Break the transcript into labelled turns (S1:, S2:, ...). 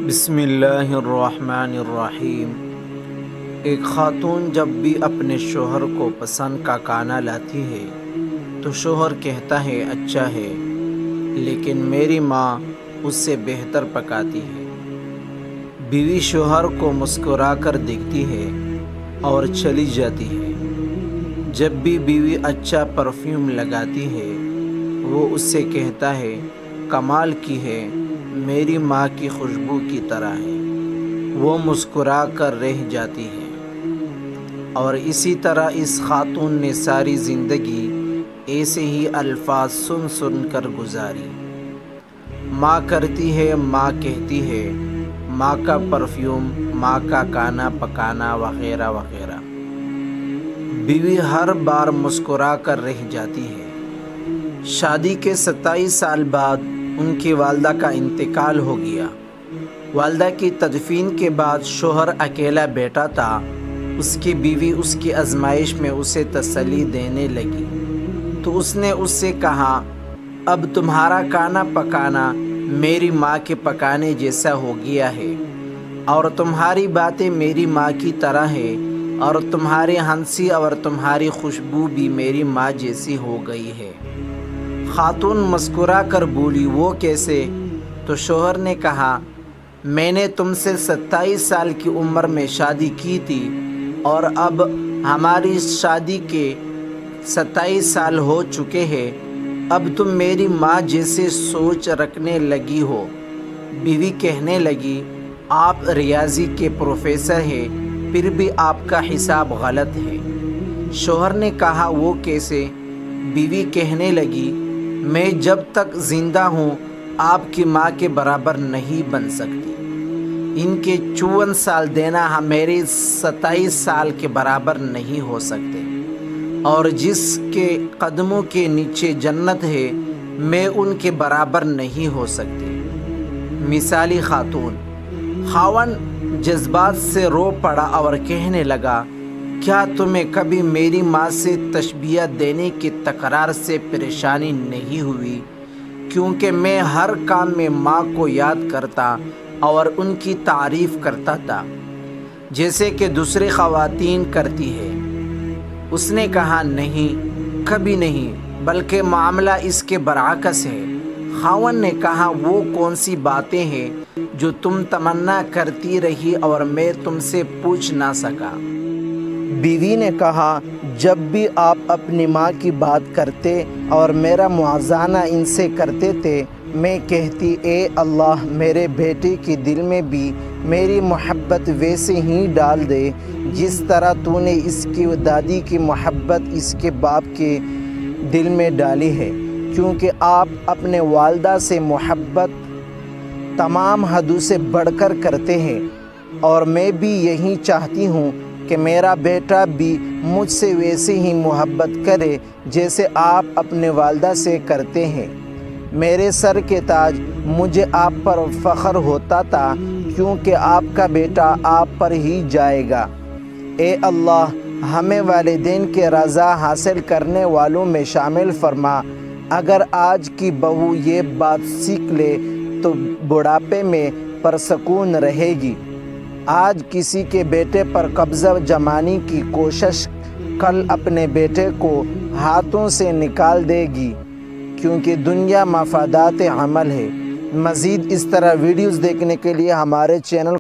S1: بسم اللہ الرحمن الرحیم۔ ایک خاتون جب بھی اپنے شوہر کو پسند کا کھانا لاتی ہے تو شوہر کہتا ہے اچھا ہے، لیکن میری ماں اس سے بہتر پکاتی ہے۔ بیوی شوہر کو مسکرا کر دیکھتی ہے اور چلی جاتی ہے۔ جب بھی بیوی اچھا پرفیوم لگاتی ہے وہ اس سے کہتا ہے کمال کی ہے، میری ماں کی خوشبو کی طرح ہے۔ وہ مسکرا کر رہ جاتی ہے۔ اور اسی طرح اس خاتون نے ساری زندگی ایسے ہی الفاظ سن سن کر گزاری۔ ماں کرتی ہے، ماں کہتی ہے، ماں کا پرفیوم، ماں کا کھانا پکانا وغیرہ وغیرہ۔ بیوی ہر بار مسکرا کر رہ جاتی ہے۔ شادی کے 27 سال بعد ان کی والدہ کا انتقال ہو گیا۔ والدہ کی تدفین کے بعد شوہر اکیلا بیٹھا تھا۔ اس کی بیوی اس کی آزمائش میں اسے تسلی دینے لگی تو اس نے اس سے کہا، اب تمہارا کھانا پکانا میری ماں کے پکانے جیسا ہو گیا ہے، اور تمہاری باتیں میری ماں کی طرح ہے، اور تمہاری ہنسی اور تمہاری خوشبو بھی میری ماں جیسی ہو گئی ہے۔ خاتون مسکرا کر بولی، وہ کیسے؟ تو شوہر نے کہا، میں نے تم سے 27 سال کی عمر میں شادی کی تھی، اور اب ہماری شادی کے 27 سال ہو چکے ہیں، اب تم میری ماں جیسے سوچ رکھنے لگی ہو۔ بیوی کہنے لگی، آپ ریاضی کے پروفیسر ہیں، پھر بھی آپ کا حساب غلط ہے۔ شوہر نے کہا، وہ کیسے؟ بیوی کہنے لگی، میں جب تک زندہ ہوں آپ کی ماں کے برابر نہیں بن سکتی۔ ان کے 54 سال دینا میرے 27 سال کے برابر نہیں ہو سکتے، اور جس کے قدموں کے نیچے جنت ہے میں ان کے برابر نہیں ہو سکتی۔ مثالی خاتون۔ خاوند جذبات سے رو پڑا اور کہنے لگا، کیا تمہیں کبھی میری ماں سے تشبیہ دینے کی تکرار سے پریشانی نہیں ہوئی؟ کیونکہ میں ہر کام میں ماں کو یاد کرتا اور ان کی تعریف کرتا تھا، جیسے کہ دوسری خواتین کرتی ہے۔ اس نے کہا، نہیں، کبھی نہیں، بلکہ معاملہ اس کے برعکس ہے۔ خاوند نے کہا، وہ کون سی باتیں ہیں جو تم تمنا کرتی رہی اور میں تم سے پوچھ نہ سکا؟ بیوی نے کہا، جب بھی آپ اپنی ماں کی بات کرتے اور میرا موازنہ ان سے کرتے تھے، میں کہتی، اے اللہ، میرے بیٹے کے دل میں بھی میری محبت ویسے ہی ڈال دے جس طرح تو نے اس کی دادی کی محبت اس کے باپ کے دل میں ڈالی ہے، کیونکہ آپ اپنے والدہ سے محبت تمام حدوں سے بڑھ کر کرتے ہیں، اور میں بھی یہی چاہتی ہوں کہ میرا بیٹا بھی مجھ سے ویسے ہی محبت کرے جیسے آپ اپنے والدہ سے کرتے ہیں۔ میرے سر کے تاج، مجھے آپ پر فخر ہوتا تھا کیونکہ آپ کا بیٹا آپ پر ہی جائے گا۔ اے اللہ، ہمیں والدین کی رضا حاصل کرنے والوں میں شامل فرما۔ اگر آج کی بہو یہ بات سیکھ لے تو بڑھاپے میں پرسکون رہے گی۔ آج کسی کے بیٹے پر قبضہ جمانے کی کوشش کل اپنے بیٹے کو ہاتھوں سے نکال دے گی، کیونکہ دنیا مفادات عمل ہے۔ مزید اس طرح ویڈیوز دیکھنے کے لیے ہمارے چینل